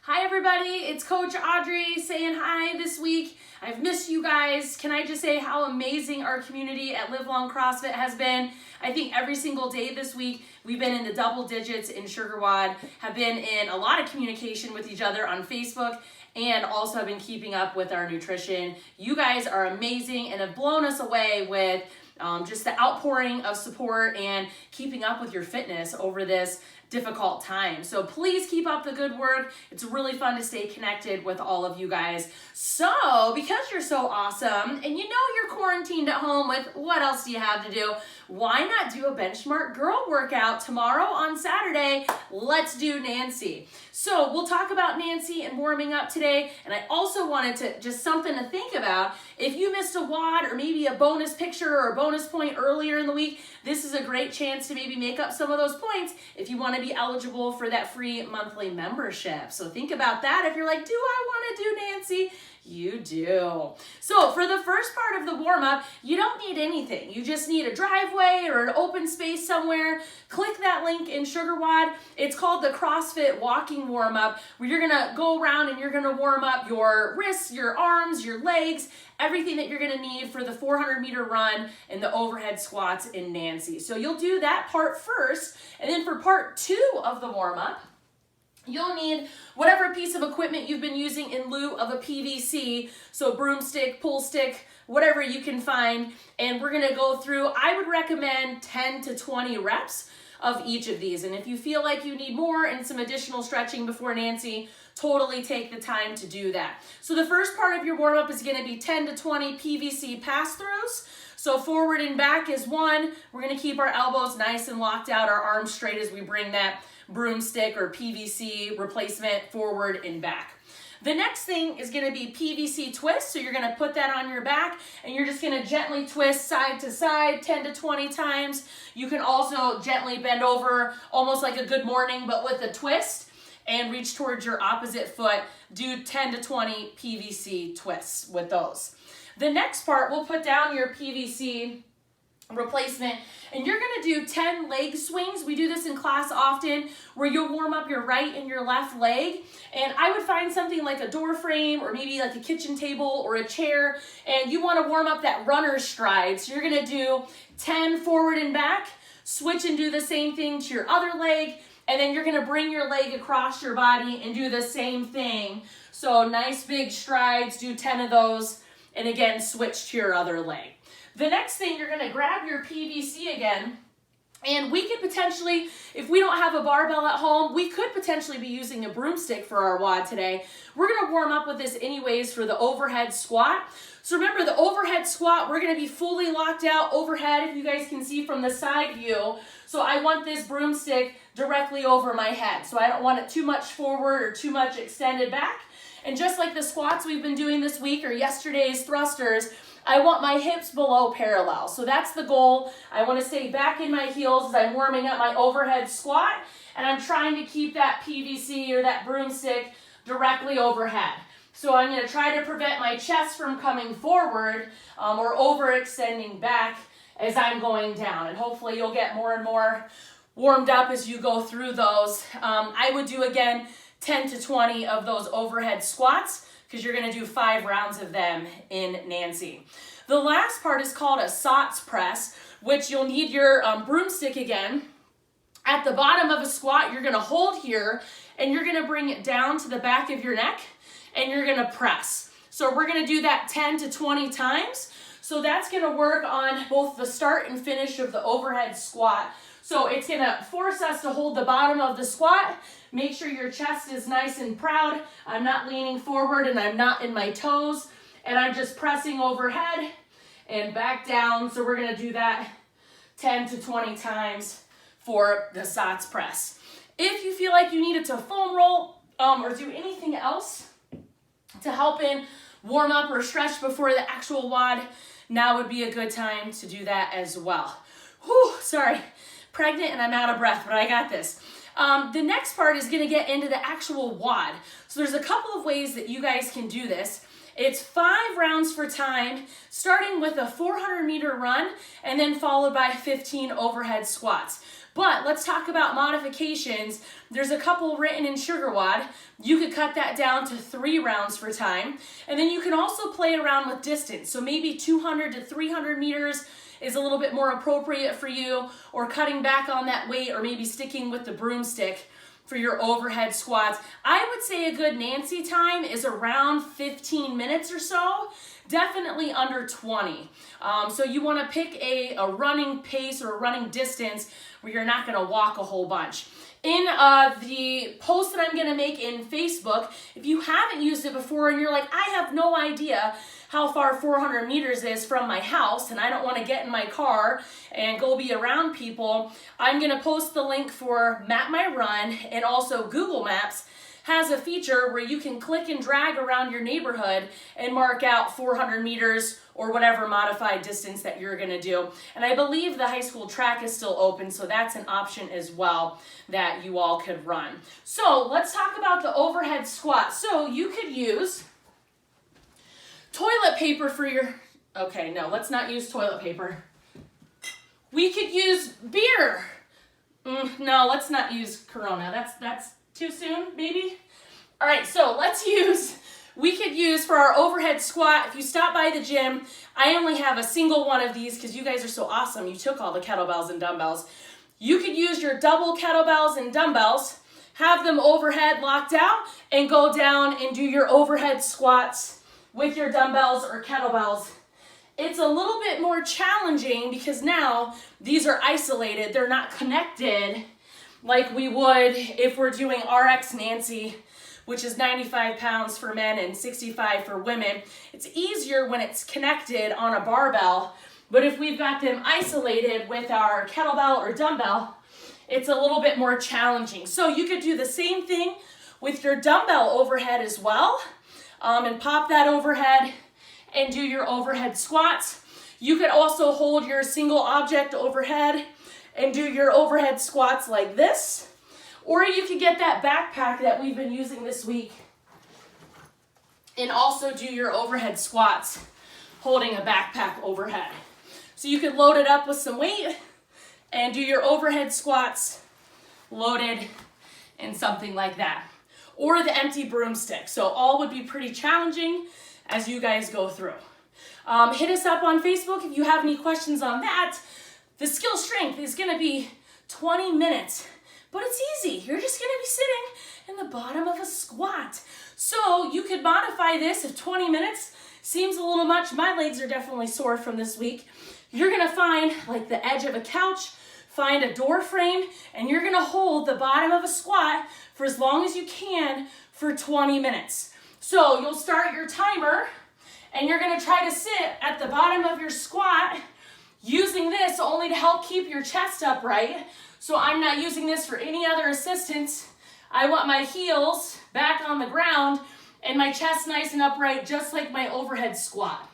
Hi everybody, it's Coach Audrey saying hi this week. I've missed you guys. Can I just say how amazing our community at Live Long CrossFit has been? I think every single day this week we've been in the double digits in Sugar WOD, have been in a lot of communication with each other on Facebook, and also have been keeping up with our nutrition. You guys are amazing and have blown us away with just the outpouring of support and keeping up with your fitness over this difficult time. So please keep up the good work. It's really fun to stay connected with all of you guys. So because you're so awesome and you know you're quarantined at home with what else do you have to do, why not do a Benchmark Girl workout tomorrow on Saturday? Let's do Nancy. So we'll talk about Nancy and warming up today. And I also wanted to just something to think about. If you missed a WOD or maybe a bonus picture or a bonus point earlier in the week, this is a great chance to maybe make up some of those points if you want to be eligible for that free monthly membership. So think about that. If you're like, do I want to do Nancy? You do. So for the first part of the warm-up, you don't need anything. You just need a driveway or an open space somewhere. Click that link in Sugar WOD. It's called the CrossFit walking warm-up, where you're gonna go around and you're gonna warm up your wrists, your arms, your legs, everything that you're gonna need for the 400-meter run and the overhead squats in Nancy. So you'll do that part first, and then for part two of the warm-up, you'll need whatever piece of equipment you've been using in lieu of a PVC, so broomstick, pull stick, whatever you can find, and we're gonna go through, I would recommend 10 to 20 reps of each of these, and if you feel like you need more and some additional stretching before Nancy, totally take the time to do that. So the first part of your warm-up is gonna be 10 to 20 PVC pass-throughs. So forward and back is one. We're gonna keep our elbows nice and locked out, our arms straight as we bring that broomstick or PVC replacement forward and back. The next thing is gonna be PVC twist. So you're gonna put that on your back and you're just gonna gently twist side to side 10 to 20 times. You can also gently bend over almost like a good morning, but with a twist, and reach towards your opposite foot. Do 10 to 20 PVC twists with those. The next part, we'll put down your PVC replacement, and you're gonna do 10 leg swings. We do this in class often, where you'll warm up your right and your left leg. And I would find something like a door frame or maybe like a kitchen table or a chair, and you wanna warm up that runner's stride. So you're gonna do 10 forward and back, switch and do the same thing to your other leg, and then you're gonna bring your leg across your body and do the same thing. So nice big strides, do 10 of those, and again, switch to your other leg. The next thing, you're gonna grab your PVC again, and we could potentially, if we don't have a barbell at home, we could potentially be using a broomstick for our WOD today. We're gonna warm up with this anyways for the overhead squat. So remember, the overhead squat, we're gonna be fully locked out overhead, if you guys can see from the side view. So I want this broomstick directly over my head. So I don't want it too much forward or too much extended back. And just like the squats we've been doing this week or yesterday's thrusters, I want my hips below parallel. So that's the goal. I want to stay back in my heels as I'm warming up my overhead squat, and I'm trying to keep that PVC or that broomstick directly overhead. So I'm going to try to prevent my chest from coming forward or overextending back as I'm going down. And hopefully you'll get more and more warmed up as you go through those. I would do, again, 10 to 20 of those overhead squats, because you're gonna do 5 rounds of them in Nancy. The last part is called a SOTS press, which you'll need your broomstick again. At the bottom of a squat, you're gonna hold here, and you're gonna bring it down to the back of your neck, and you're gonna press. So we're gonna do that 10 to 20 times. So that's gonna work on both the start and finish of the overhead squat. So it's gonna force us to hold the bottom of the squat. Make sure your chest is nice and proud. I'm not leaning forward and I'm not in my toes. And I'm just pressing overhead and back down. So we're gonna do that 10 to 20 times for the SOTS press. If you feel like you needed to foam roll or do anything else to help in warm up or stretch before the actual WOD, now would be a good time to do that as well. Whew, sorry, pregnant and I'm out of breath, but I got this. The next part is gonna get into the actual WOD. So there's a couple of ways that you guys can do this. It's 5 rounds for time, starting with a 400-meter run and then followed by 15 overhead squats. But let's talk about modifications. There's a couple written in SugarWOD. You could cut that down to 3 rounds for time. And then you can also play around with distance. So maybe 200 to 300 meters is a little bit more appropriate for you, or cutting back on that weight, or maybe sticking with the broomstick for your overhead squats. I would say a good Nancy time is around 15 minutes or so, definitely under 20. So you want to pick a running pace or a running distance where you're not going to walk a whole bunch. In the post that I'm going to make in Facebook, if you haven't used it before and you're like, I have no idea how far 400 meters is from my house and I don't want to get in my car and go be around people, I'm going to post the link for Map My Run, and also Google Maps has a feature where you can click and drag around your neighborhood and mark out 400 meters or whatever modified distance that you're gonna do. And I believe the high school track is still open, so that's an option as well that you all could run. So let's talk about the overhead squat. So you could use toilet paper for your, okay, no, let's not use toilet paper. We could use beer. No, let's not use Corona. That's too soon, maybe? All right, so we could use for our overhead squat, if you stop by the gym, I only have a single one of these because you guys are so awesome. You took all the kettlebells and dumbbells. You could use your double kettlebells and dumbbells, have them overhead locked out, and go down and do your overhead squats with your dumbbells or kettlebells. It's a little bit more challenging because now these are isolated. They're not connected like we would if we're doing RX Nancy, which is 95 pounds for men and 65 for women. It's easier when it's connected on a barbell, but if we've got them isolated with our kettlebell or dumbbell, it's a little bit more challenging. So you could do the same thing with your dumbbell overhead as well, and pop that overhead and do your overhead squats. You could also hold your single object overhead and do your overhead squats like this. Or you could get that backpack that we've been using this week and also do your overhead squats holding a backpack overhead. So you could load it up with some weight and do your overhead squats loaded in something like that. Or the empty broomstick. So all would be pretty challenging as you guys go through. Hit us up on Facebook if you have any questions on that. The skill strength is going to be 20 minutes, but it's easy. You're just going to be sitting in the bottom of a squat. So you could modify this if 20 minutes seems a little much. My legs are definitely sore from this week. You're going to find like the edge of a couch, find a door frame, and you're going to hold the bottom of a squat for as long as you can for 20 minutes. So you'll start your timer and you're going to try to sit at the bottom of your squat using this only to help keep your chest upright. So I'm not using this for any other assistance. I want my heels back on the ground and my chest nice and upright, just like my overhead squat.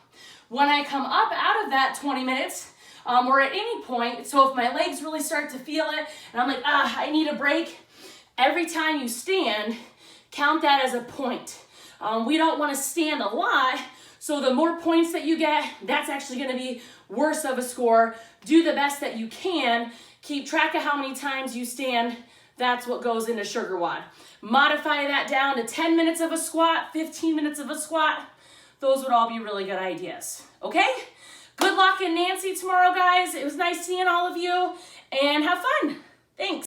When I come up out of that 20 minutes, or at any point, so if my legs really start to feel it and I'm like, I need a break, every time you stand, count that as a point. We don't want to stand a lot, so the more points that you get, that's actually going to be worse of a score. Do the best that you can. Keep track of how many times you stand. That's what goes into SugarWOD. Modify that down to 10 minutes of a squat, 15 minutes of a squat. Those would all be really good ideas. Okay? Good luck in Nancy tomorrow, guys. It was nice seeing all of you, and have fun. Thanks.